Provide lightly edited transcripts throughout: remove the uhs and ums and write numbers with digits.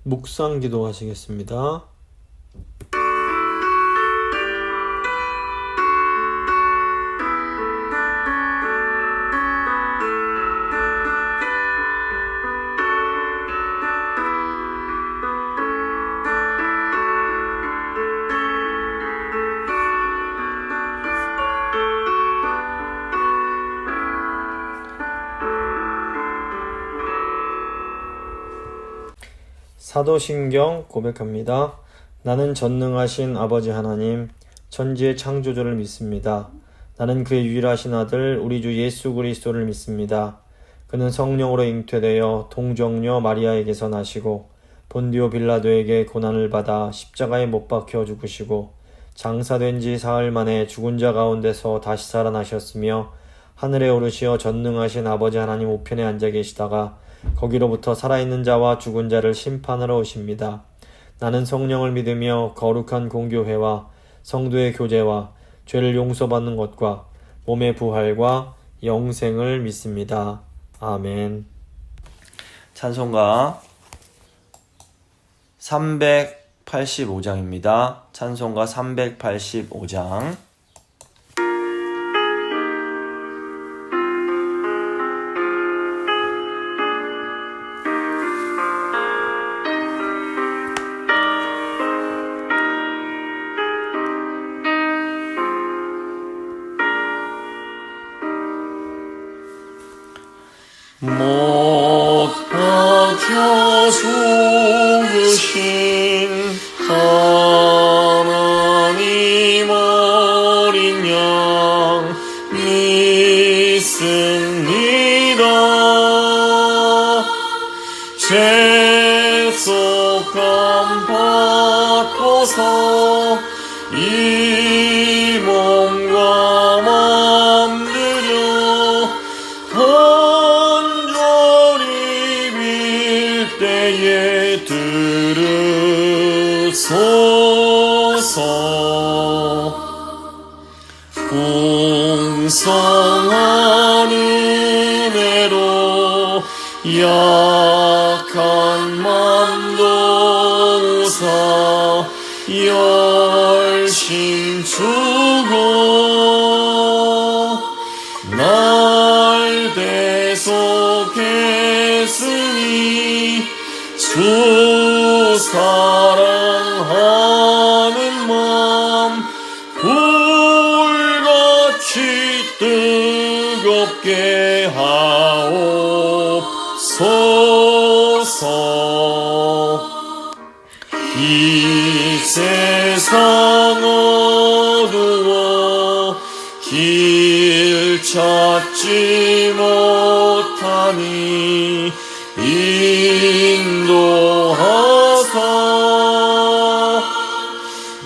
묵상 기도하시겠습니다. 사도신경 고백합니다. 나는 전능하신 아버지 하나님, 천지의 창조주를 믿습니다. 나는 그의 유일하신 아들 우리 주 예수 그리스도를 믿습니다. 그는 성령으로 잉태되어 동정녀 마리아에게서 나시고 본디오 빌라도에게 고난을 받아 십자가에 못 박혀 죽으시고 장사된 지 사흘 만에 죽은 자 가운데서 다시 살아나셨으며 하늘에 오르시어 전능하신 아버지 하나님 우편에 앉아 계시다가 거기로부터 살아있는 자와 죽은 자를 심판하러 오십니다. 나는 성령을 믿으며 거룩한 공교회와 성도의 교제와 죄를 용서받는 것과 몸의 부활과 영생을 믿습니다. 아멘. 찬송가 385장입니다. 찬송가 385장. 못 박혀 죽으신 하나님 어린 양 믿습니다. 죄속감 받고서 이 몸과 맘 들여 때에 들으소서. 풍성한 은혜로 약한 맘도 우사 열심 주고 날 대속했으니 주 사랑하는 맘 불같이 뜨겁게 하옵소서. 이 세상 어두워 길 찾지 못하니 인도하사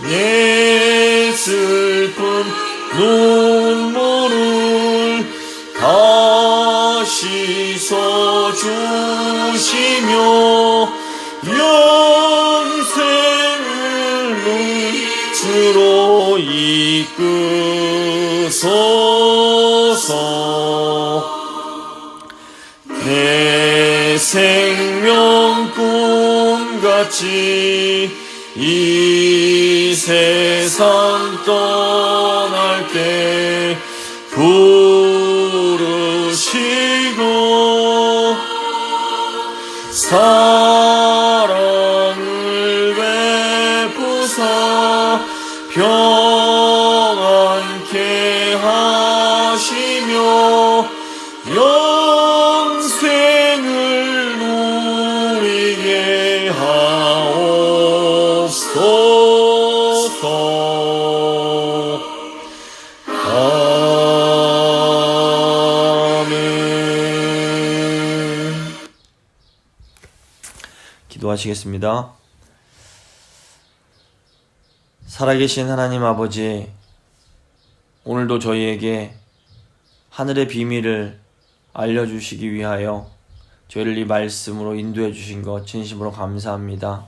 내 슬픈 눈물을 다시 써주시며 영생을 주로 이끄소서. 내 생명 꿈같이 이 세상 떠날 때 부르시고 사랑을 베푸사 평안케 하시며 영생을 누리게 하옵소서. 아멘. 기도하시겠습니다. 살아계신 하나님 아버지, 오늘도 저희에게 하늘의 비밀을 알려주시기 위하여 저희를 이 말씀으로 인도해 주신 것 진심으로 감사합니다.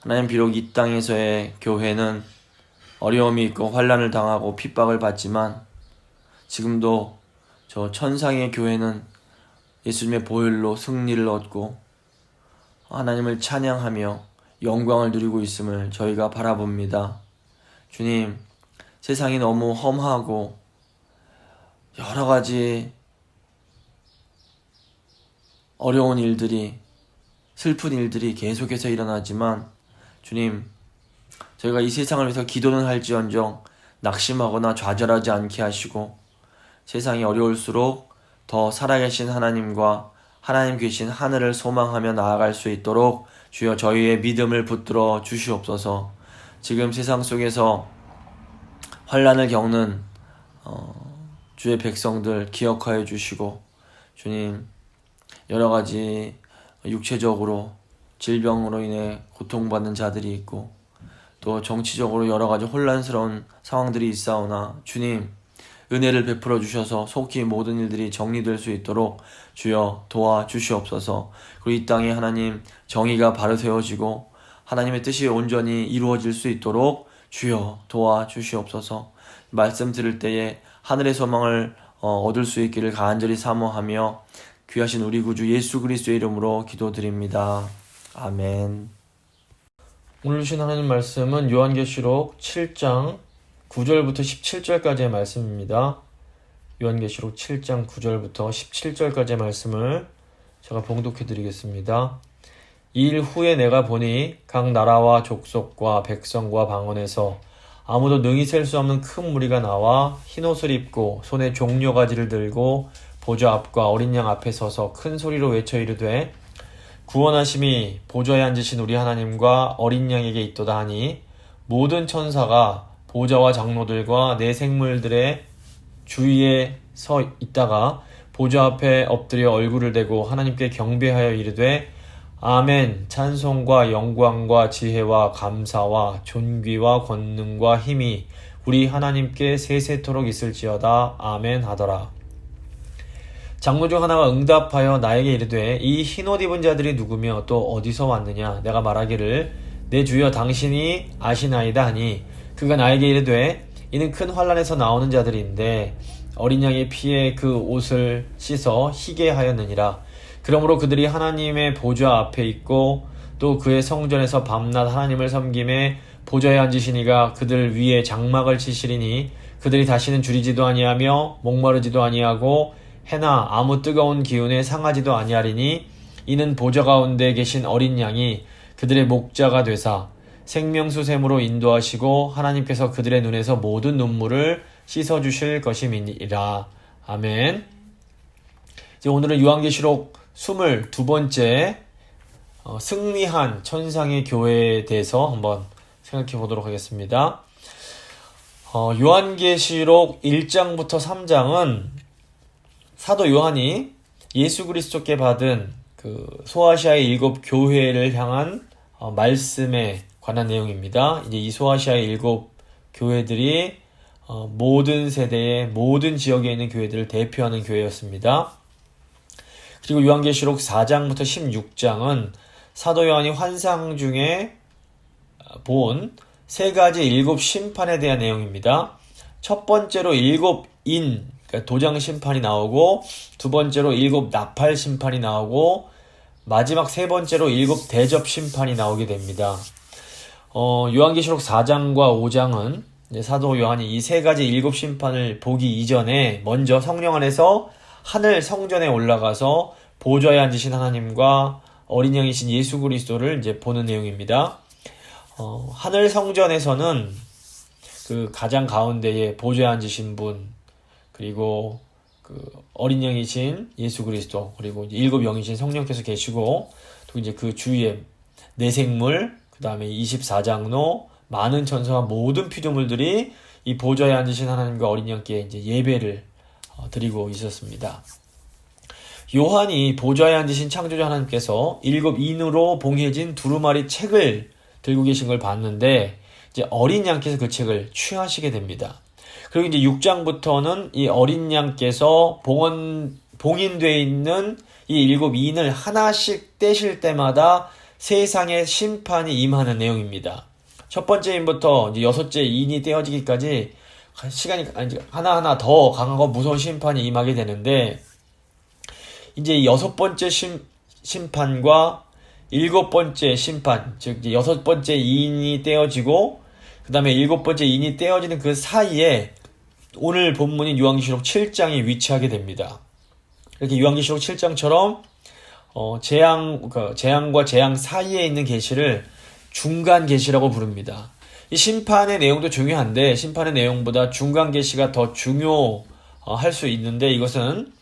하나님, 비록 이 땅에서의 교회는 어려움이 있고 환난을 당하고 핍박을 받지만 지금도 저 천상의 교회는 예수님의 보혈로 승리를 얻고 하나님을 찬양하며 영광을 누리고 있음을 저희가 바라봅니다. 주님, 세상이 너무 험하고 여러 가지 어려운 일들이, 슬픈 일들이 계속해서 일어나지만 주님, 저희가 이 세상을 위해서 기도는 할지언정 낙심하거나 좌절하지 않게 하시고 세상이 어려울수록 더 살아계신 하나님과 하나님 계신 하늘을 소망하며 나아갈 수 있도록 주여 저희의 믿음을 붙들어 주시옵소서. 지금 세상 속에서 환난을 겪는 주의 백성들 기억하여 주시고 주님, 여러 가지 육체적으로 질병으로 인해 고통받는 자들이 있고 또 정치적으로 여러 가지 혼란스러운 상황들이 있사오나 주님, 은혜를 베풀어 주셔서 속히 모든 일들이 정리될 수 있도록 주여 도와주시옵소서. 그리고 이 땅에 하나님 정의가 바로 세워지고 하나님의 뜻이 온전히 이루어질 수 있도록 주여 도와주시옵소서. 말씀 들을 때에 하늘의 소망을 얻을 수 있기를 간절히 사모하며 귀하신 우리 구주 예수 그리스도의 이름으로 기도드립니다. 아멘. 오늘 주신 하나님 말씀은 요한계시록 7장 9절부터 17절까지의 말씀입니다. 요한계시록 7장 9절부터 17절까지의 말씀을 제가 봉독해 드리겠습니다. 이 일 후에 내가 보니 각 나라와 족속과 백성과 방언에서 아무도 능히 셀 수 없는 큰 무리가 나와 흰옷을 입고 손에 종려가지를 들고 보좌 앞과 어린 양 앞에 서서 큰 소리로 외쳐 이르되 구원하심이 보좌에 앉으신 우리 하나님과 어린 양에게 있도다 하니 모든 천사가 보좌와 장로들과 내 생물들의 주위에 서 있다가 보좌 앞에 엎드려 얼굴을 대고 하나님께 경배하여 이르되 아멘. 찬송과 영광과 지혜와 감사와 존귀와 권능과 힘이 우리 하나님께 세세토록 있을지어다. 아멘 하더라. 장로 중 하나가 응답하여 나에게 이르되 이 흰옷 입은 자들이 누구며 또 어디서 왔느냐. 내가 말하기를 내 주여 당신이 아시나이다 하니 그가 나에게 이르되 이는 큰 환난에서 나오는 자들인데 어린 양의 피에 그 옷을 씻어 희게 하였느니라. 그러므로 그들이 하나님의 보좌 앞에 있고 또 그의 성전에서 밤낮 하나님을 섬김에 보좌에 앉으시니가 그들 위에 장막을 치시리니 그들이 다시는 줄이지도 아니하며 목마르지도 아니하고 해나 아무 뜨거운 기운에 상하지도 아니하리니 이는 보좌 가운데 계신 어린 양이 그들의 목자가 되사 생명수 샘으로 인도하시고 하나님께서 그들의 눈에서 모든 눈물을 씻어주실 것임이니라. 아멘. 이제 오늘은 요한계시록 22번째 승리한 천상의 교회에 대해서 한번 생각해 보도록 하겠습니다. 요한계시록 1장부터 3장은 사도 요한이 예수 그리스도께 받은 그 소아시아의 7 교회를 향한 말씀에 관한 내용입니다. 이제 이 소아시아의 7 교회들이 모든 세대의 모든 지역에 있는 교회들을 대표하는 교회였습니다. 그리고 요한계시록 4장부터 16장은 사도 요한이 환상 중에 본 3가지 7 심판에 대한 내용입니다. 첫 번째로 7인, 그러니까 도장 심판이 나오고, 두 번째로 7 나팔 심판이 나오고, 마지막 3번째로 7 대접 심판이 나오게 됩니다. 요한계시록 4장과 5장은 사도 요한이 이 3가지 7 심판을 보기 이전에 먼저 성령 안에서 하늘 성전에 올라가서 보좌에 앉으신 하나님과 어린 양이신 예수 그리스도를 이제 보는 내용입니다. 하늘 성전에서는 그 가장 가운데에 보좌에 앉으신 분, 그리고 그 어린 양이신 예수 그리스도, 그리고 이제 7 영이신 성령께서 계시고, 또 이제 그 주위에 내생물, 그 다음에 24장로, 많은 천사와 모든 피조물들이 이 보좌에 앉으신 하나님과 어린 양께 이제 예배를 드리고 있었습니다. 요한이 보좌에 앉으신 창조주 하나님께서 7 인으로 봉해진 두루마리 책을 들고 계신 걸 봤는데 이제 어린 양께서 그 책을 취하시게 됩니다. 그리고 이제 6장부터는 이 어린 양께서 봉인되어 있는 이 7 인을 하나씩 떼실 때마다 세상의 심판이 임하는 내용입니다. 첫 번째 인부터 이제 6째 인이 떼어지기까지 시간이 하나하나 더 강하고 무서운 심판이 임하게 되는데, 이제 6번째 심판과 7번째 심판, 즉 이제 6번째 인이 떼어지고 그 다음에 7번째 인이 떼어지는 그 사이에 오늘 본문인 요한계시록 7장이 위치하게 됩니다. 이렇게 요한계시록 7장처럼 재앙과 재앙 사이에 있는 계시를 중간 계시라고 부릅니다. 이 심판의 내용도 중요한데 심판의 내용보다 중간 계시가 더 중요할 수 있는데, 이것은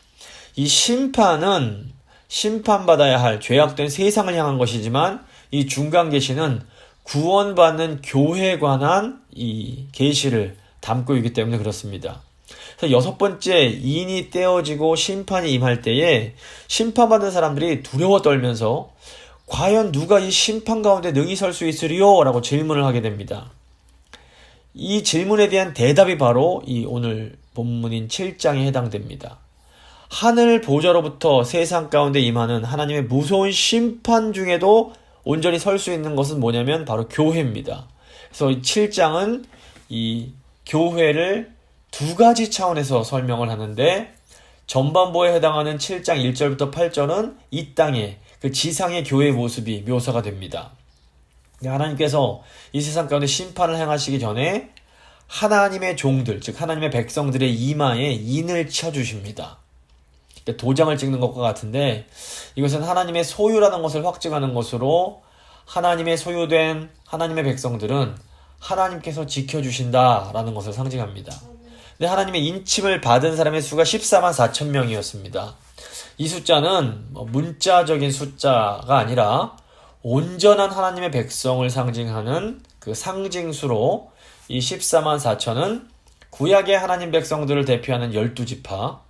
이 심판은 심판받아야 할 죄악된 세상을 향한 것이지만 이 중간 계시는 구원받는 교회에 관한 이 계시를 담고 있기 때문에 그렇습니다. 그래서 6번째 인이 떼어지고 심판이 임할 때에 심판받는 사람들이 두려워 떨면서 과연 누가 이 심판 가운데 능히 설 수 있으리요? 라고 질문을 하게 됩니다. 이 질문에 대한 대답이 바로 이 오늘 본문인 7장에 해당됩니다. 하늘 보좌로부터 세상 가운데 임하는 하나님의 무서운 심판 중에도 온전히 설 수 있는 것은 뭐냐면 바로 교회입니다. 그래서 이 7장은 이 교회를 두 가지 차원에서 설명을 하는데, 전반부에 해당하는 7장 1절부터 8절은 이 땅의 그 지상의 교회의 모습이 묘사가 됩니다. 하나님께서 이 세상 가운데 심판을 행하시기 전에 하나님의 종들, 즉 하나님의 백성들의 이마에 인을 쳐주십니다. 도장을 찍는 것과 같은데, 이것은 하나님의 소유라는 것을 확증하는 것으로 하나님의 소유된 하나님의 백성들은 하나님께서 지켜주신다라는 것을 상징합니다. 근데 하나님의 인침을 받은 사람의 수가 14만 4천 명이었습니다. 이 숫자는 문자적인 숫자가 아니라 온전한 하나님의 백성을 상징하는 그 상징수로, 이 14만 4천은 구약의 하나님 백성들을 대표하는 12지파,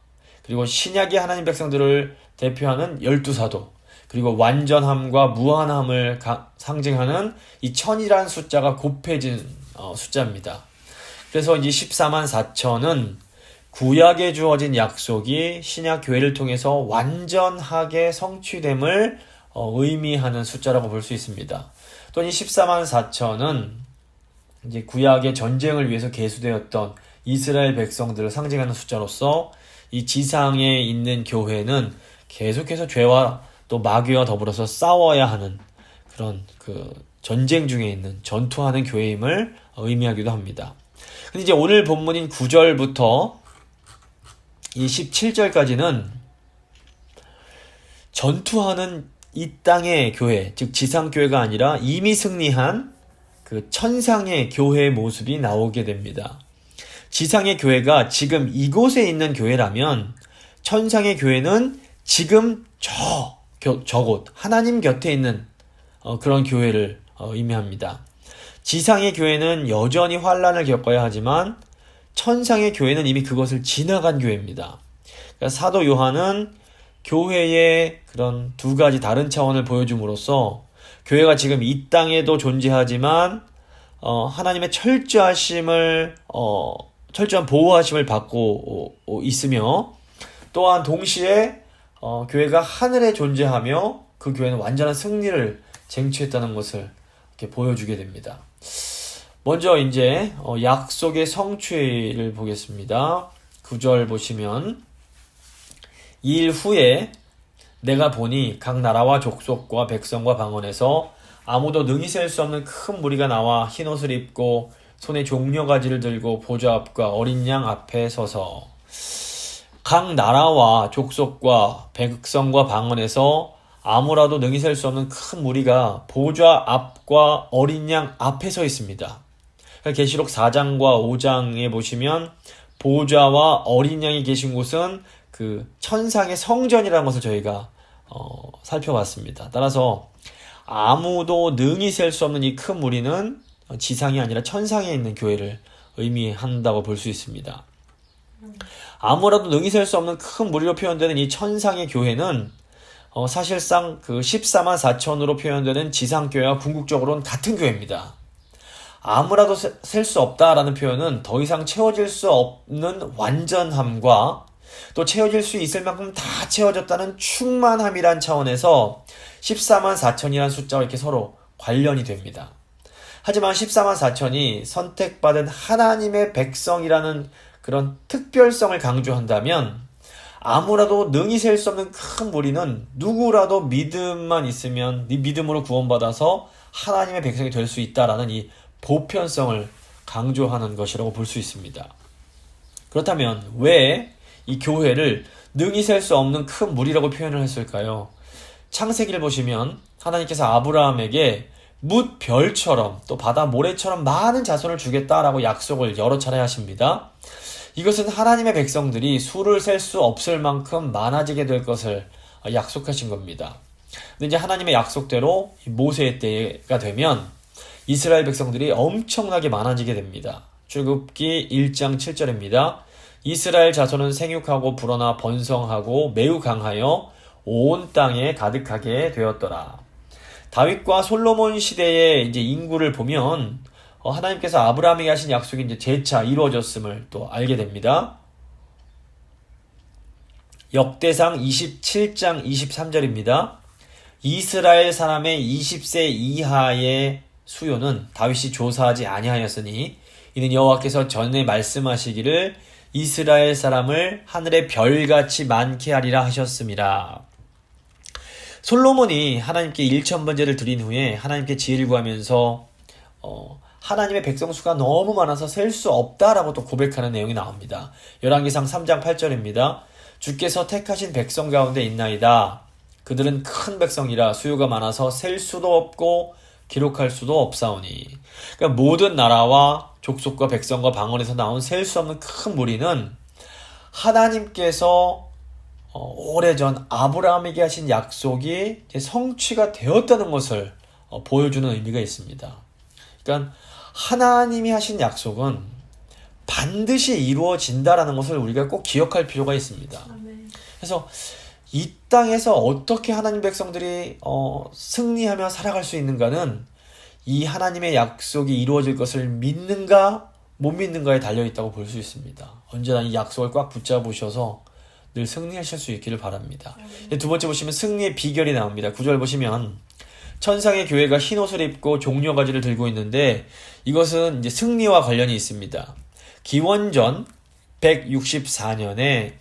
그리고 신약의 하나님 백성들을 대표하는 12사도, 그리고 완전함과 무한함을 상징하는 이 1000이라는 숫자가 곱해진 숫자입니다. 그래서 이 14만 4천은 구약에 주어진 약속이 신약 교회를 통해서 완전하게 성취됨을 의미하는 숫자라고 볼 수 있습니다. 또 이 14만 4천은 이제 구약의 전쟁을 위해서 계수되었던 이스라엘 백성들을 상징하는 숫자로서 이 지상에 있는 교회는 계속해서 죄와 또 마귀와 더불어서 싸워야 하는 그런 그 전쟁 중에 있는 전투하는 교회임을 의미하기도 합니다. 근데 이제 오늘 본문인 9절부터 이 17절까지는 전투하는 이 땅의 교회, 즉 지상교회가 아니라 이미 승리한 그 천상의 교회의 모습이 나오게 됩니다. 지상의 교회가 지금 이곳에 있는 교회라면 천상의 교회는 지금 저곳 하나님 곁에 있는 그런 교회를 의미합니다. 지상의 교회는 여전히 환난을 겪어야 하지만 천상의 교회는 이미 그것을 지나간 교회입니다. 그러니까 사도 요한은 교회의 그런 두 가지 다른 차원을 보여줌으로써 교회가 지금 이 땅에도 존재하지만 하나님의 철저한 보호하심을 받고 있으며, 또한 동시에 교회가 하늘에 존재하며 그 교회는 완전한 승리를 쟁취했다는 것을 이렇게 보여주게 됩니다. 먼저 이제 약속의 성취를 보겠습니다. 9절 보시면, 이일 후에 내가 보니 각 나라와 족속과 백성과 방언에서 아무도 능히 셀 수 없는 큰 무리가 나와 흰옷을 입고 손에 종려가지를 들고 보좌 앞과 어린 양 앞에 서서, 각 나라와 족속과 백성과 방언에서 아무라도 능히 셀 수 없는 큰 무리가 보좌 앞과 어린 양 앞에 서 있습니다. 계시록 4장과 5장에 보시면 보좌와 어린 양이 계신 곳은 그 천상의 성전이라는 것을 저희가 살펴봤습니다. 따라서 아무도 능히 셀 수 없는 이 큰 무리는 지상이 아니라 천상에 있는 교회를 의미한다고 볼 수 있습니다. 아무라도 능히 셀 수 없는 큰 무리로 표현되는 이 천상의 교회는 사실상 그 14만 4천으로 표현되는 지상교회와 궁극적으로는 같은 교회입니다. 아무라도 셀 수 없다라는 표현은 더 이상 채워질 수 없는 완전함과 또 채워질 수 있을 만큼 다 채워졌다는 충만함이란 차원에서 14만 4천이라는 숫자와 이렇게 서로 관련이 됩니다. 하지만 14만 4천이 선택받은 하나님의 백성이라는 그런 특별성을 강조한다면, 아무라도 능히 셀 수 없는 큰 무리는 누구라도 믿음만 있으면 네 믿음으로 구원받아서 하나님의 백성이 될 수 있다라는 이 보편성을 강조하는 것이라고 볼 수 있습니다. 그렇다면 왜 이 교회를 능히 셀 수 없는 큰 무리라고 표현을 했을까요? 창세기를 보시면 하나님께서 아브라함에게 뭇 별처럼 또 바다 모래처럼 많은 자손을 주겠다라고 약속을 여러 차례 하십니다. 이것은 하나님의 백성들이 수를 셀 수 없을 만큼 많아지게 될 것을 약속하신 겁니다. 근데 이제 하나님의 약속대로 모세의 때가 되면 이스라엘 백성들이 엄청나게 많아지게 됩니다. 출애굽기 1장 7절입니다. 이스라엘 자손은 생육하고 불어나 번성하고 매우 강하여 온 땅에 가득하게 되었더라. 다윗과 솔로몬 시대의 이제 인구를 보면 하나님께서 아브라함에게 하신 약속이 이제 재차 이루어졌음을 또 알게 됩니다. 역대상 27장 23절입니다. 이스라엘 사람의 20세 이하의 수요는 다윗이 조사하지 아니하였으니 이는 여호와께서 전에 말씀하시기를 이스라엘 사람을 하늘의 별같이 많게 하리라 하셨음이라. 솔로몬이 하나님께 1,000번제를 드린 후에 하나님께 지혜를 구하면서 하나님의 백성 수가 너무 많아서 셀 수 없다라고 또 고백하는 내용이 나옵니다. 열왕기상 3장 8절입니다. 주께서 택하신 백성 가운데 있나이다. 그들은 큰 백성이라 수요가 많아서 셀 수도 없고 기록할 수도 없사오니. 그러니까 모든 나라와 족속과 백성과 방언에서 나온 셀 수 없는 큰 무리는 하나님께서 오래전 아브라함에게 하신 약속이 성취가 되었다는 것을 보여주는 의미가 있습니다. 그러니까 하나님이 하신 약속은 반드시 이루어진다라는 것을 우리가 꼭 기억할 필요가 있습니다. 그래서 이 땅에서 어떻게 하나님 백성들이 승리하며 살아갈 수 있는가는 이 하나님의 약속이 이루어질 것을 믿는가 못 믿는가에 달려있다고 볼 수 있습니다. 언제나 이 약속을 꽉 붙잡으셔서 늘 승리하실 수 있기를 바랍니다. 두 번째 보시면 승리의 비결이 나옵니다. 9절 보시면 천상의 교회가 흰 옷을 입고 종려가지를 들고 있는데 이것은 이제 승리와 관련이 있습니다. 기원전 164년에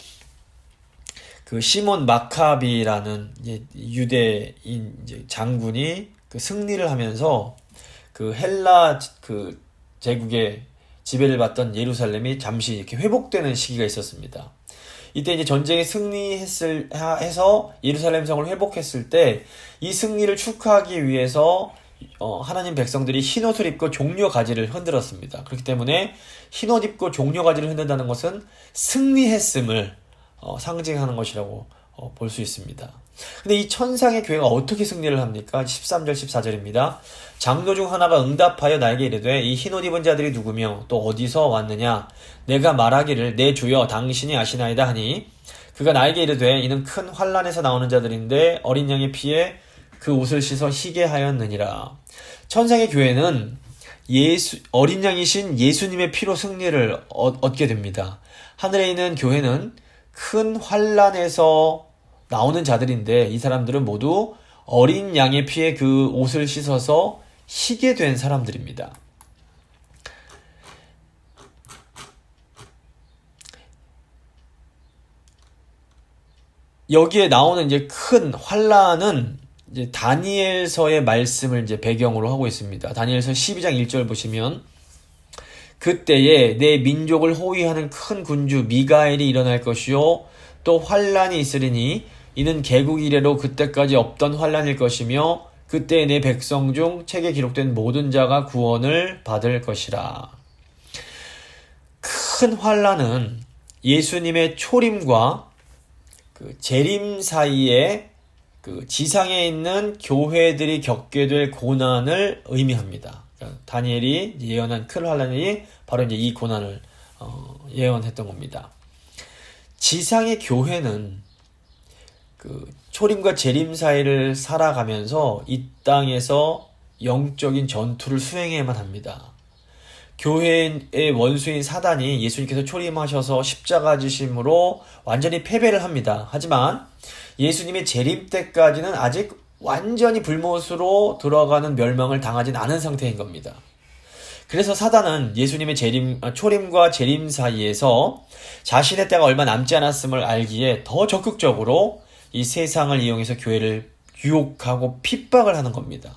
그 시몬 마카비라는 유대인 장군이 그 승리를 하면서 그 헬라 그 제국의 지배를 받던 예루살렘이 잠시 이렇게 회복되는 시기가 있었습니다. 이때 이제 전쟁에 해서 예루살렘 성을 회복했을 때 이 승리를 축하하기 위해서 하나님 백성들이 흰옷을 입고 종려 가지를 흔들었습니다. 그렇기 때문에 흰옷 입고 종려 가지를 흔든다는 것은 승리했음을 상징하는 것이라고 볼 수 있습니다. 근데 이 천상의 교회가 어떻게 승리를 합니까? 13절 14절입니다. 장로 중 하나가 응답하여 나에게 이르되 이 흰옷 입은 자들이 누구며 또 어디서 왔느냐? 내가 말하기를 내 주여 당신이 아시나이다 하니 그가 나에게 이르되 이는 큰 환난에서 나오는 자들인데 어린 양의 피에 그 옷을 씻어 희게 하였느니라. 천상의 교회는 어린 양이신 예수님의 피로 승리를 얻게 됩니다. 하늘에 있는 교회는 큰 환난에서 나오는 자들인데 이 사람들은 모두 어린 양의 피에 그 옷을 씻어서 희게 된 사람들입니다. 여기에 나오는 이제 큰 환난은 이제 다니엘서의 말씀을 이제 배경으로 하고 있습니다. 다니엘서 12장 1절 보시면 그때에 내 민족을 호위하는 큰 군주 미가엘이 일어날 것이요 또 환난이 있으리니 이는 개국 이래로 그때까지 없던 환난일 것이며 그때 내 백성 중 책에 기록된 모든 자가 구원을 받을 것이라. 큰 환난은 예수님의 초림과 그 재림 사이에 그 지상에 있는 교회들이 겪게 될 고난을 의미합니다. 그러니까 다니엘이 예언한 큰 환난이 바로 이제 이 고난을 예언했던 겁니다. 지상의 교회는 그 초림과 재림 사이를 살아가면서 이 땅에서 영적인 전투를 수행해야만 합니다. 교회의 원수인 사단이 예수님께서 초림하셔서 십자가 지심으로 완전히 패배를 합니다. 하지만 예수님의 재림 때까지는 아직 완전히 불못으로 들어가는 멸망을 당하진 않은 상태인 겁니다. 그래서 사단은 예수님의 초림과 재림 사이에서 자신의 때가 얼마 남지 않았음을 알기에 더 적극적으로 이 세상을 이용해서 교회를 유혹하고 핍박을 하는 겁니다.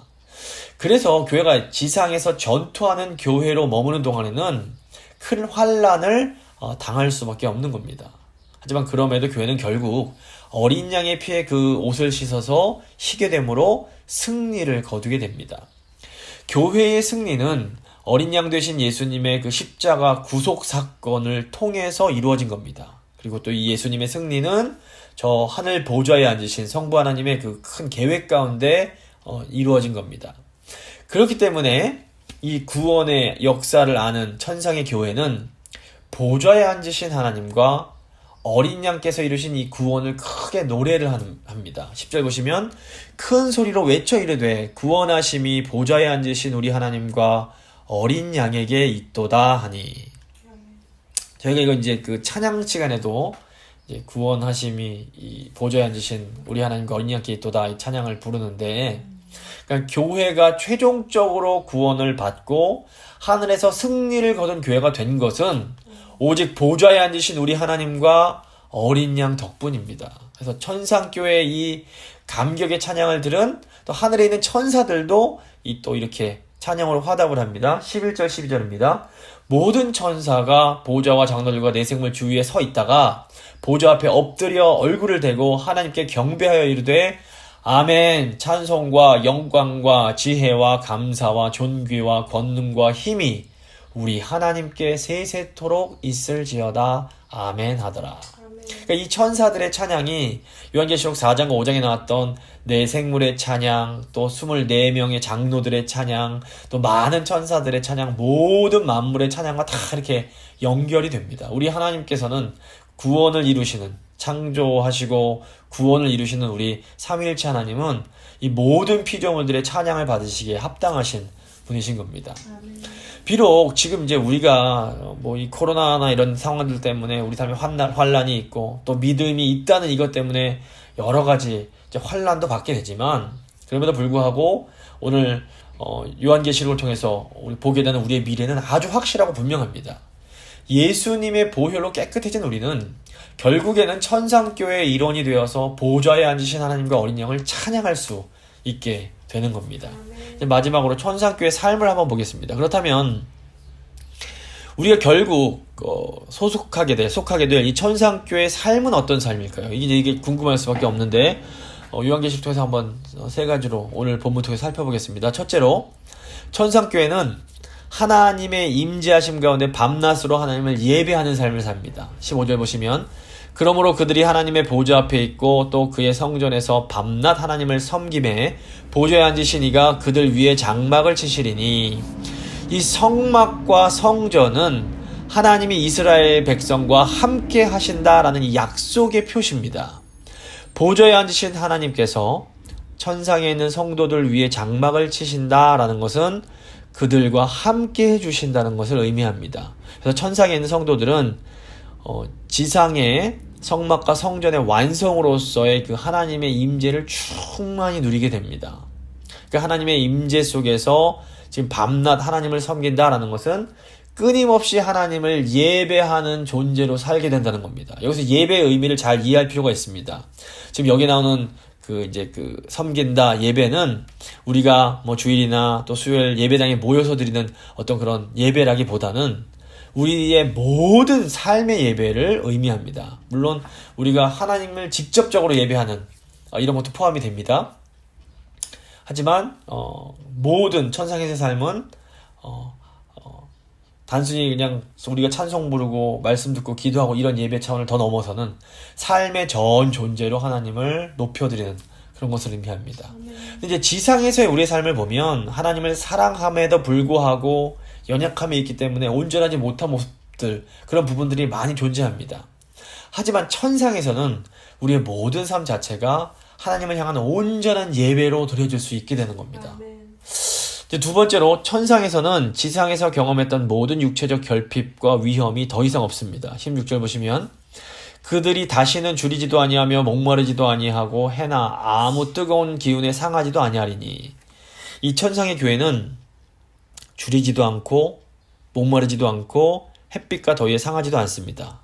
그래서 교회가 지상에서 전투하는 교회로 머무는 동안에는 큰 환란을 당할 수밖에 없는 겁니다. 하지만 그럼에도 교회는 결국 어린 양의 피에 그 옷을 씻어서 희게 됨으로 승리를 거두게 됩니다. 교회의 승리는 어린 양 되신 예수님의 그 십자가 구속 사건을 통해서 이루어진 겁니다. 그리고 또 이 예수님의 승리는 저 하늘 보좌에 앉으신 성부 하나님의 그 큰 계획 가운데 이루어진 겁니다. 그렇기 때문에 이 구원의 역사를 아는 천상의 교회는 보좌에 앉으신 하나님과 어린 양께서 이루신 이 구원을 크게 노래를 합니다. 10절 보시면 큰 소리로 외쳐 이르되 구원하심이 보좌에 앉으신 우리 하나님과 어린 양에게 있도다 하니. 저희가 이거 이제 그 찬양 시간에도 이제 구원하심이 이 보좌에 앉으신 우리 하나님과 어린 양에게 있도다 이 찬양을 부르는데, 그러니까 교회가 최종적으로 구원을 받고 하늘에서 승리를 거둔 교회가 된 것은 오직 보좌에 앉으신 우리 하나님과 어린 양 덕분입니다. 그래서 천상교회의 이 감격의 찬양을 들은 또 하늘에 있는 천사들도 또 이렇게 찬양으로 화답을 합니다. 11절 12절입니다. 모든 천사가 보좌와 장로들과 네 생물 주위에 서 있다가 보좌 앞에 엎드려 얼굴을 대고 하나님께 경배하여 이르되 아멘. 찬송과 영광과 지혜와 감사와 존귀와 권능과 힘이 우리 하나님께 세세토록 있을지어다. 아멘 하더라. 그러니까 이 천사들의 찬양이 요한계시록 4장과 5장에 나왔던 네 생물의 찬양, 또 24명의 장로들의 찬양, 또 많은 천사들의 찬양, 모든 만물의 찬양과 다 이렇게 연결이 됩니다. 우리 하나님께서는 구원을 이루시는, 창조하시고 구원을 이루시는 우리 삼위일체 하나님은 이 모든 피조물들의 찬양을 받으시기에 합당하신 분이신 겁니다. 비록 지금 이제 우리가 뭐 이 코로나나 이런 상황들 때문에 우리 삶에 환란이 있고 또 믿음이 있다는 이것 때문에 여러 가지 이제 환란도 받게 되지만, 그럼에도 불구하고 오늘 요한계시록을 통해서 우리 보게 되는 우리의 미래는 아주 확실하고 분명합니다. 예수님의 보혈로 깨끗해진 우리는 결국에는 천상교회의 일원이 되어서 보좌에 앉으신 하나님과 어린 양을 찬양할 수 있게 되는 겁니다. 마지막으로 천상교회의 삶을 한번 보겠습니다. 그렇다면 우리가 결국 속하게 될 이 천상교회의 삶은 어떤 삶일까요? 이게 궁금할 수밖에 없는데 요한계시록 통해서 한번 세 가지로 오늘 본문 통해서 살펴보겠습니다. 첫째로 천상교회는 하나님의 임재하심 가운데 밤낮으로 하나님을 예배하는 삶을 삽니다. 15절 보시면 그러므로 그들이 하나님의 보좌 앞에 있고 또 그의 성전에서 밤낮 하나님을 섬김에 보좌에 앉으신 이가 그들 위에 장막을 치시리니, 이 성막과 성전은 하나님이 이스라엘 백성과 함께 하신다라는 이 약속의 표시입니다. 보좌에 앉으신 하나님께서 천상에 있는 성도들 위에 장막을 치신다라는 것은 그들과 함께 해주신다는 것을 의미합니다. 그래서 천상에 있는 성도들은 지상의 성막과 성전의 완성으로서의 그 하나님의 임재를 충만히 누리게 됩니다. 그 하나님의 임재 속에서 지금 밤낮 하나님을 섬긴다라는 것은 끊임없이 하나님을 예배하는 존재로 살게 된다는 겁니다. 여기서 예배의 의미를 잘 이해할 필요가 있습니다. 지금 여기 나오는 섬긴다 예배는 우리가 뭐 주일이나 또 수요일 예배당에 모여서 드리는 어떤 그런 예배라기보다는 우리의 모든 삶의 예배를 의미합니다. 물론 우리가 하나님을 직접적으로 예배하는 이런 것도 포함이 됩니다. 하지만 모든 천상에서의 삶은 단순히 그냥 우리가 찬송 부르고 말씀 듣고 기도하고 이런 예배 차원을 더 넘어서는 삶의 전 존재로 하나님을 높여드리는 그런 것을 의미합니다. 근데 이제 지상에서의 우리의 삶을 보면 하나님을 사랑함에도 불구하고 연약함이 있기 때문에 온전하지 못한 모습들, 그런 부분들이 많이 존재합니다. 하지만 천상에서는 우리의 모든 삶 자체가 하나님을 향한 온전한 예배로 드려질 수 있게 되는 겁니다. 이제 두 번째로 천상에서는 지상에서 경험했던 모든 육체적 결핍과 위험이 더 이상 없습니다. 16절 보시면 그들이 다시는 줄이지도 아니하며 목마르지도 아니하고 해나 아무 뜨거운 기운에 상하지도 아니하리니, 이 천상의 교회는 줄이지도 않고 목마르지도 않고 햇빛과 더위에 상하지도 않습니다.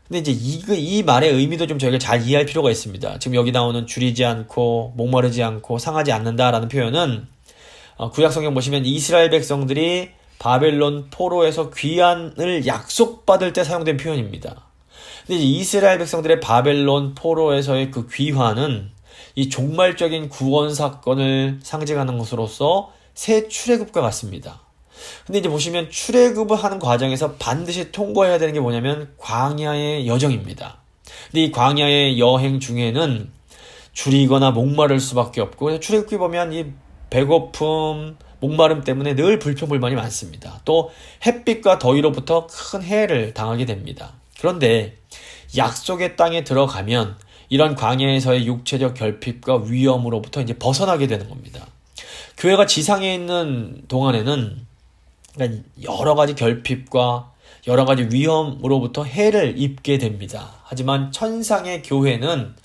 근데 이제 이 말의 의미도 좀 저희가 잘 이해할 필요가 있습니다. 지금 여기 나오는 줄이지 않고 목마르지 않고 상하지 않는다라는 표현은 구약 성경 보시면 이스라엘 백성들이 바벨론 포로에서 귀환을 약속받을 때 사용된 표현입니다. 근데 이제 이스라엘 백성들의 바벨론 포로에서의 그 귀환은 이 종말적인 구원 사건을 상징하는 것으로서 새 출애굽과 같습니다. 근데 이제 보시면 출애굽을 하는 과정에서 반드시 통과해야 되는 게 뭐냐면 광야의 여정입니다. 근데 이 광야의 여행 중에는 줄이거나 목마를 수밖에 없고, 그래서 출애굽기 보면 이 배고픔, 목마름 때문에 늘 불평불만이 많습니다. 또 햇빛과 더위로부터 큰 해를 당하게 됩니다. 그런데 약속의 땅에 들어가면 이런 광야에서의 육체적 결핍과 위험으로부터 이제 벗어나게 되는 겁니다. 교회가 지상에 있는 동안에는 여러 가지 결핍과 여러 가지 위험으로부터 해를 입게 됩니다. 하지만 천상의 교회는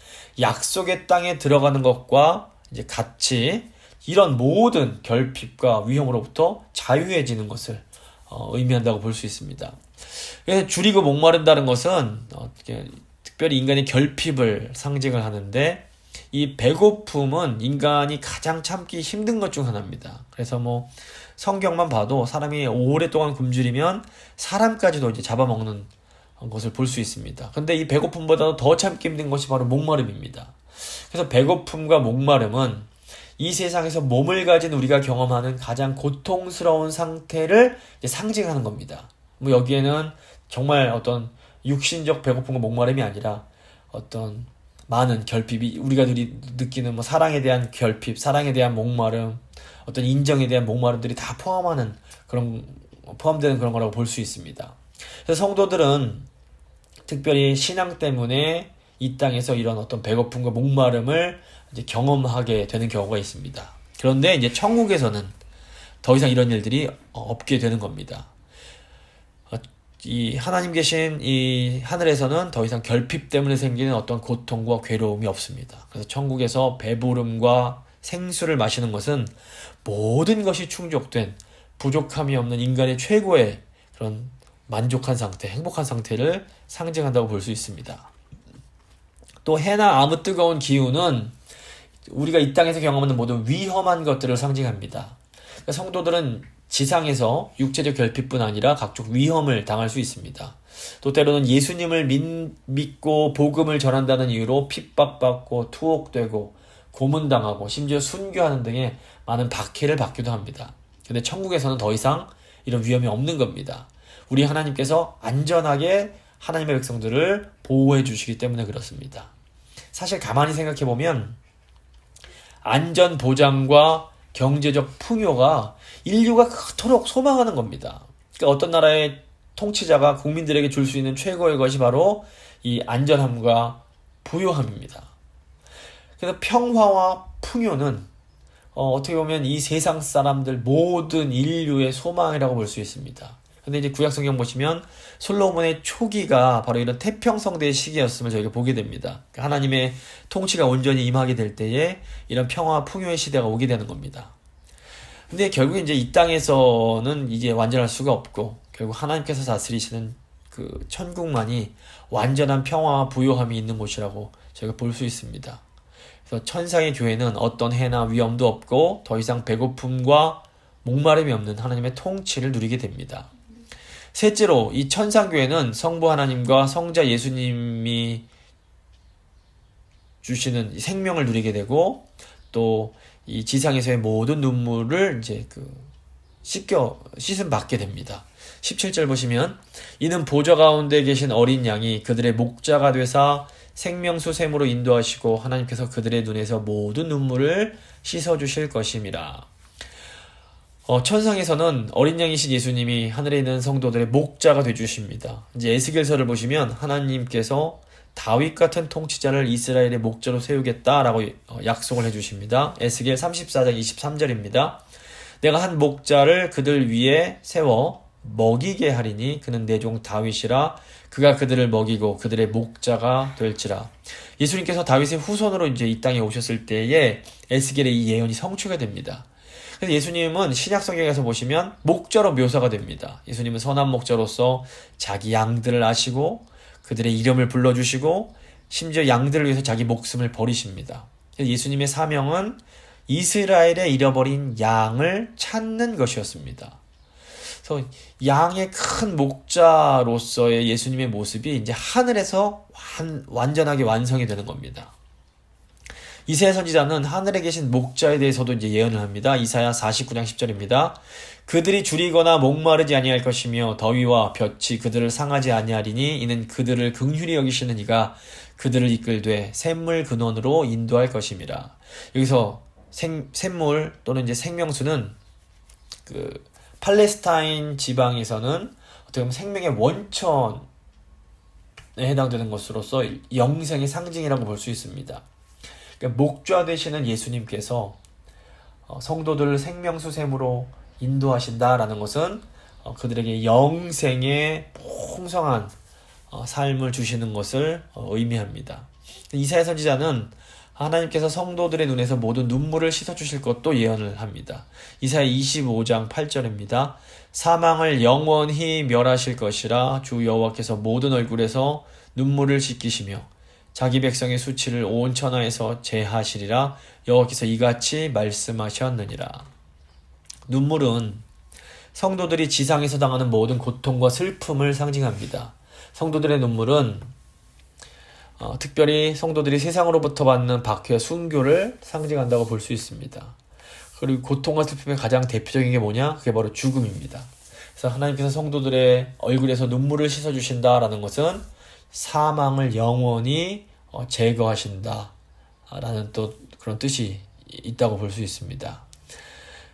약속의 땅에 들어가는 것과 이제 같이 이런 모든 결핍과 위험으로부터 자유해지는 것을 의미한다고 볼 수 있습니다. 그래서 줄이고 목마른다는 것은 특별히 인간의 결핍을 상징을 하는데, 이 배고픔은 인간이 가장 참기 힘든 것 중 하나입니다. 그래서 뭐 성경만 봐도 사람이 오랫동안 굶주리면 사람까지도 이제 잡아먹는 것을 볼 수 있습니다. 근데 이 배고픔보다도 더 참기 힘든 것이 바로 목마름입니다. 그래서 배고픔과 목마름은 이 세상에서 몸을 가진 우리가 경험하는 가장 고통스러운 상태를 이제 상징하는 겁니다. 뭐 여기에는 정말 어떤 육신적 배고픔과 목마름이 아니라 어떤 많은 결핍이, 우리가 느끼는 뭐 사랑에 대한 결핍, 사랑에 대한 목마름, 어떤 인정에 대한 목마름들이 다 포함되는 그런 거라고 볼 수 있습니다. 그래서 성도들은 특별히 신앙 때문에 이 땅에서 이런 어떤 배고픔과 목마름을 이제 경험하게 되는 경우가 있습니다. 그런데 이제 천국에서는 더 이상 이런 일들이 없게 되는 겁니다. 이 하나님 계신 이 하늘에서는 더 이상 결핍 때문에 생기는 어떤 고통과 괴로움이 없습니다. 그래서 천국에서 배부름과 생수를 마시는 것은 모든 것이 충족된 부족함이 없는 인간의 최고의 그런 만족한 상태, 행복한 상태를 상징한다고 볼 수 있습니다. 또 해나 아무 뜨거운 기운은 우리가 이 땅에서 경험하는 모든 위험한 것들을 상징합니다. 그러니까 성도들은 지상에서 육체적 결핍뿐 아니라 각종 위험을 당할 수 있습니다. 또 때로는 예수님을 믿고 복음을 전한다는 이유로 핍박받고 투옥되고 고문당하고 심지어 순교하는 등의 많은 박해를 받기도 합니다. 근데 천국에서는 더 이상 이런 위험이 없는 겁니다. 우리 하나님께서 안전하게 하나님의 백성들을 보호해 주시기 때문에 그렇습니다. 사실 가만히 생각해 보면 안전 보장과 경제적 풍요가 인류가 그토록 소망하는 겁니다. 그러니까 어떤 나라의 통치자가 국민들에게 줄 수 있는 최고의 것이 바로 이 안전함과 부요함입니다. 그래서 평화와 풍요는 어떻게 보면 이 세상 사람들 모든 인류의 소망이라고 볼 수 있습니다. 근데 이제 구약성경 보시면 솔로몬의 초기가 바로 이런 태평성대의 시기였음을 저희가 보게 됩니다. 하나님의 통치가 온전히 임하게 될 때에 이런 평화와 풍요의 시대가 오게 되는 겁니다. 근데 결국 이제 이 땅에서는 이제 완전할 수가 없고, 결국 하나님께서 다스리시는 그 천국만이 완전한 평화와 부요함이 있는 곳이라고 저희가 볼 수 있습니다. 그래서 천상의 교회는 어떤 해나 위험도 없고 더 이상 배고픔과 목마름이 없는 하나님의 통치를 누리게 됩니다. 셋째로, 이 천상교회는 성부 하나님과 성자 예수님이 주시는 생명을 누리게 되고, 또 이 지상에서의 모든 눈물을 이제 씻음 받게 됩니다. 17절 보시면, 이는 보좌 가운데 계신 어린 양이 그들의 목자가 되사 생명수 샘으로 인도하시고 하나님께서 그들의 눈에서 모든 눈물을 씻어주실 것임이라. 천상에서는 어린 양이신 예수님이 하늘에 있는 성도들의 목자가 되주십니다. 이제 에스겔서를 보시면 하나님께서 다윗 같은 통치자를 이스라엘의 목자로 세우겠다라고 약속을 해주십니다. 에스겔 34장 23절입니다. 내가 한 목자를 그들 위에 세워 먹이게 하리니 그는 내 종 다윗이라. 그가 그들을 먹이고 그들의 목자가 될지라. 예수님께서 다윗의 후손으로 이제 이 땅에 오셨을 때에 에스겔의 이 예언이 성취가 됩니다. 그래서 예수님은 신약 성경에서 보시면 목자로 묘사가 됩니다. 예수님은 선한 목자로서 자기 양들을 아시고 그들의 이름을 불러주시고 심지어 양들을 위해서 자기 목숨을 버리십니다. 예수님의 사명은 이스라엘의 잃어버린 양을 찾는 것이었습니다. 그래서 양의 큰 목자로서의 예수님의 모습이 이제 하늘에서 완전하게 완성이 되는 겁니다. 이사야 선지자는 하늘에 계신 목자에 대해서도 이제 예언을 합니다. 이사야 49장 10절입니다. 그들이 줄이거나 목마르지 아니할 것이며 더위와 볕이 그들을 상하지 아니하리니 이는 그들을 긍휼히 여기시는 이가 그들을 이끌되 샘물 근원으로 인도할 것임이라. 여기서 샘물 또는 이제 생명수는 그 팔레스타인 지방에서는 어떻게 보면 생명의 원천에 해당되는 것으로서 영생의 상징이라고 볼 수 있습니다. 그러니까 목자 되시는 예수님께서 성도들을 생명수 샘으로 인도하신다라는 것은 그들에게 영생의 풍성한 삶을 주시는 것을 의미합니다. 이사야 선지자는 하나님께서 성도들의 눈에서 모든 눈물을 씻어주실 것도 예언을 합니다. 이사야 25장 8절입니다. 사망을 영원히 멸하실 것이라 주 여호와께서 모든 얼굴에서 눈물을 씻기시며 자기 백성의 수치를 온 천하에서 제하시리라. 여호와께서 이같이 말씀하셨느니라. 눈물은 성도들이 지상에서 당하는 모든 고통과 슬픔을 상징합니다. 성도들의 눈물은 특별히 성도들이 세상으로부터 받는 박해와 순교를 상징한다고 볼 수 있습니다. 그리고 고통과 슬픔의 가장 대표적인 게 뭐냐? 그게 바로 죽음입니다. 그래서 하나님께서 성도들의 얼굴에서 눈물을 씻어주신다라는 것은 사망을 영원히 제거하신다 라는 또 그런 뜻이 있다고 볼 수 있습니다.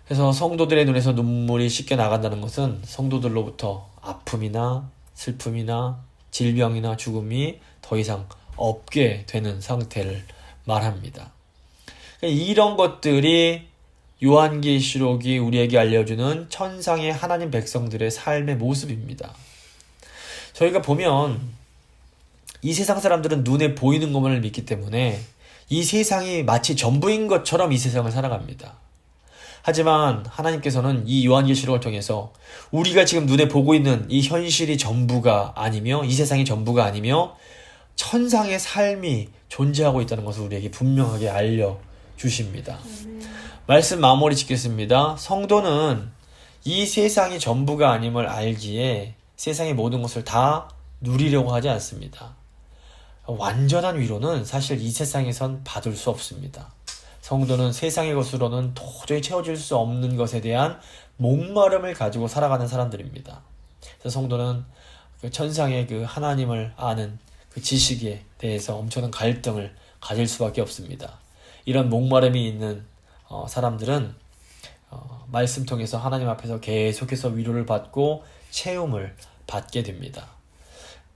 그래서 성도들의 눈에서 눈물이 씻겨 나간다는 것은 성도들로부터 아픔이나 슬픔이나 질병이나 죽음이 더 이상 없게 되는 상태를 말합니다. 이런 것들이 요한계시록이 우리에게 알려주는 천상의 하나님 백성들의 삶의 모습입니다. 저희가 보면 이 세상 사람들은 눈에 보이는 것만을 믿기 때문에 이 세상이 마치 전부인 것처럼 이 세상을 살아갑니다. 하지만 하나님께서는 이 요한계시록을 통해서 우리가 지금 눈에 보고 있는 이 현실이 전부가 아니며 이 세상이 전부가 아니며 천상의 삶이 존재하고 있다는 것을 우리에게 분명하게 알려주십니다. 말씀 마무리 짓겠습니다. 성도는 이 세상이 전부가 아님을 알기에 세상의 모든 것을 다 누리려고 하지 않습니다. 완전한 위로는 사실 이 세상에선 받을 수 없습니다. 성도는 세상의 것으로는 도저히 채워질 수 없는 것에 대한 목마름을 가지고 살아가는 사람들입니다. 그래서 성도는 그 천상의 그 하나님을 아는 그 지식에 대해서 엄청난 갈등을 가질 수밖에 없습니다. 이런 목마름이 있는 사람들은 말씀 통해서 하나님 앞에서 계속해서 위로를 받고 채움을 받게 됩니다.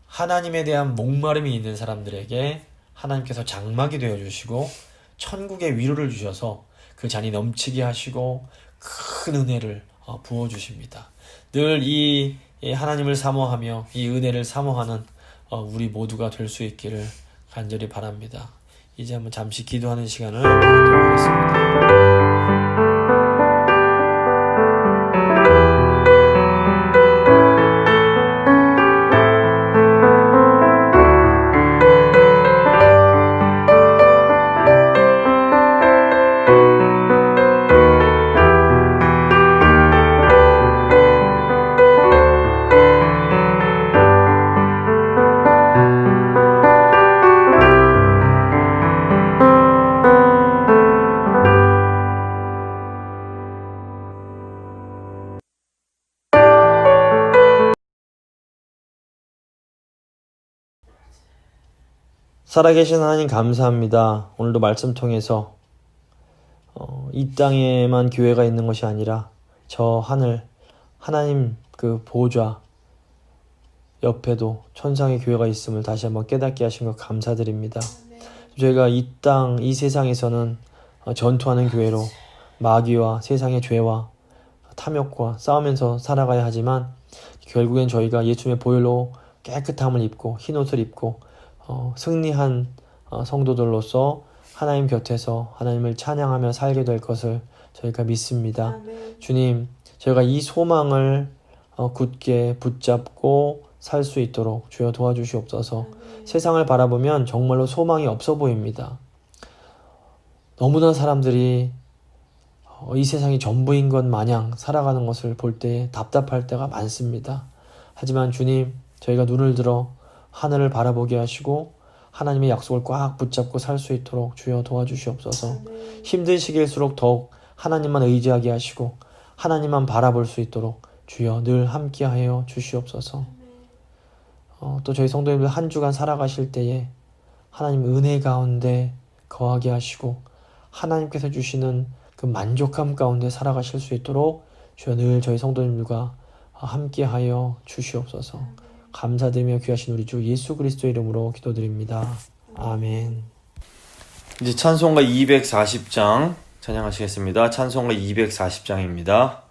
하나님에 대한 목마름이 있는 사람들에게 하나님께서 장막이 되어주시고 천국의 위로를 주셔서 그 잔이 넘치게 하시고 큰 은혜를 부어주십니다. 늘 이 하나님을 사모하며 이 은혜를 사모하는 우리 모두가 될 수 있기를 간절히 바랍니다. 이제 한번 잠시 기도하는 시간을 갖도록 하겠습니다. 살아계신 하나님 감사합니다. 오늘도 말씀 통해서 이 땅에만 교회가 있는 것이 아니라 저 하늘 하나님 그 보좌 옆에도 천상의 교회가 있음을 다시 한번 깨닫게 하신 것 감사드립니다. 저희가 이 땅, 이 세상에서는 전투하는 교회로 마귀와 세상의 죄와 탐욕과 싸우면서 살아가야 하지만 결국엔 저희가 예수님의 보혈로 깨끗함을 입고 흰옷을 입고 승리한 성도들로서 하나님 곁에서 하나님을 찬양하며 살게 될 것을 저희가 믿습니다. 주님, 저희가 이 소망을 굳게 붙잡고 살 수 있도록 주여 도와주시옵소서. 세상을 바라보면 정말로 소망이 없어 보입니다. 너무나 사람들이 이 세상이 전부인 것 마냥 살아가는 것을 볼 때 답답할 때가 많습니다. 하지만 주님, 저희가 눈을 들어 하늘을 바라보게 하시고 하나님의 약속을 꽉 붙잡고 살 수 있도록 주여 도와주시옵소서. 힘든 시기일수록 더욱 하나님만 의지하게 하시고 하나님만 바라볼 수 있도록 주여 늘 함께하여 주시옵소서. 또 저희 성도님들 한 주간 살아가실 때에 하나님 은혜 가운데 거하게 하시고 하나님께서 주시는 그 만족함 가운데 살아가실 수 있도록 주여 늘 저희 성도님들과 함께하여 주시옵소서. 감사드리며 귀하신 우리 주 예수 그리스도 이름으로 기도드립니다. 아멘. 이제 찬송가 240장 찬양하시겠습니다. 찬송가 240장입니다.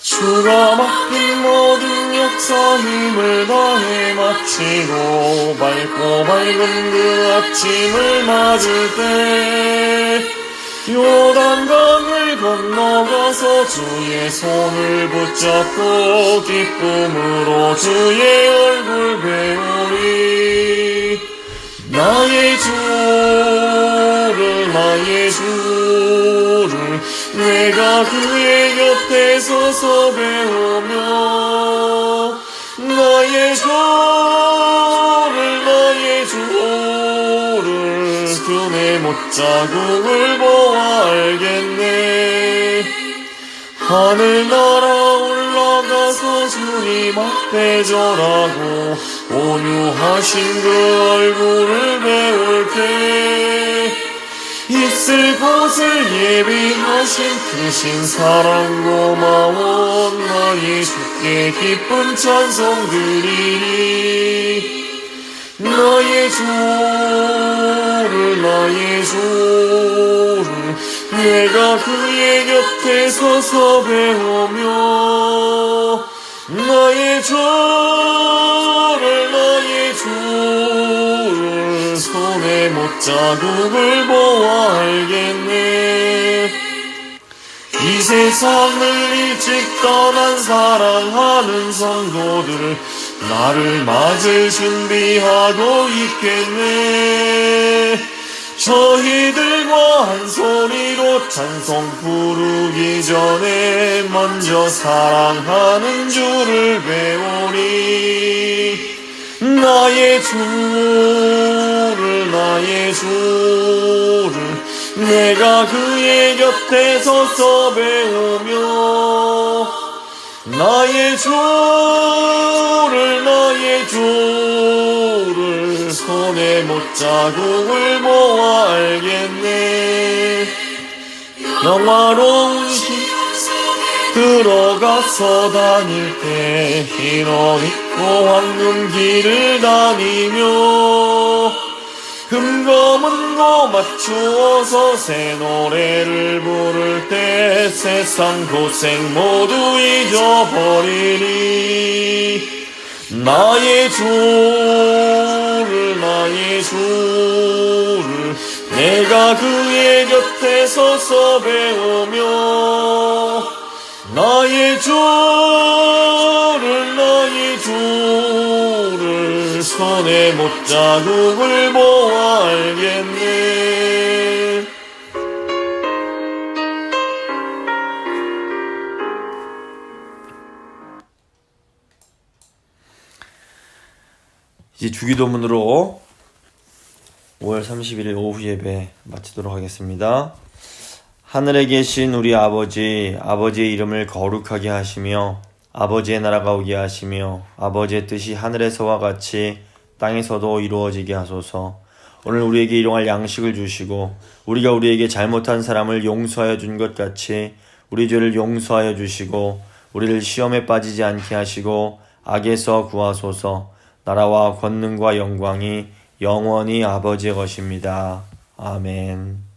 주가 맡긴 모든 역사 힘을 다해 마치고 밝고 밝은 그 아침을 맞을 때 요단강을 건너가서 주의 손을 붙잡고 기쁨으로 주의 얼굴 배우리. 나의 주를 내가 그의 곁에 서서 배우며 나의 주를 그네 못자국을 보아 알겠네. 하늘 날아 올라가서 주님 앞에 절하고 온유하신 그 얼굴을 배울 때 있을 곳을 예비하신 크신 사랑 고마운 나의 주께 기쁜 찬송 드리리. 나의 주를 내가 그의 곁에 서서 배우며 나의 주를 손에 못자국을 보아 알겠네. 이 세상을 일찍 떠난 사랑하는 성도들 나를 맞을 준비하고 있겠네. 저희들과 한 소리로 찬송 부르기 전에 먼저 사랑하는 주를 배우리. 나의 주를 내가 그의 곁에 서서 배우며 나의 주를 손에 못자국을 보아 알겠네. 영화로운 들어가서 다닐 때 흰 옷 입고 황금 길을 다니며 금검은고 맞추어서 새 노래를 부를 때 세상 고생 모두 잊어버리리. 나의 주를 내가 그의 곁에 서서 배우며 나의 주를 손에 못자국을 보아 알겠네. 이제 주기도문으로 5월 31일 오후 예배 마치도록 하겠습니다. 하늘에 계신 우리 아버지, 아버지의 이름을 거룩하게 하시며 아버지의 나라가 오게 하시며 아버지의 뜻이 하늘에서와 같이 땅에서도 이루어지게 하소서. 오늘 우리에게 일용할 양식을 주시고 우리가 우리에게 잘못한 사람을 용서하여 준 것 같이 우리 죄를 용서하여 주시고 우리를 시험에 빠지지 않게 하시고 악에서 구하소서. 나라와 권능과 영광이 영원히 아버지의 것입니다. 아멘.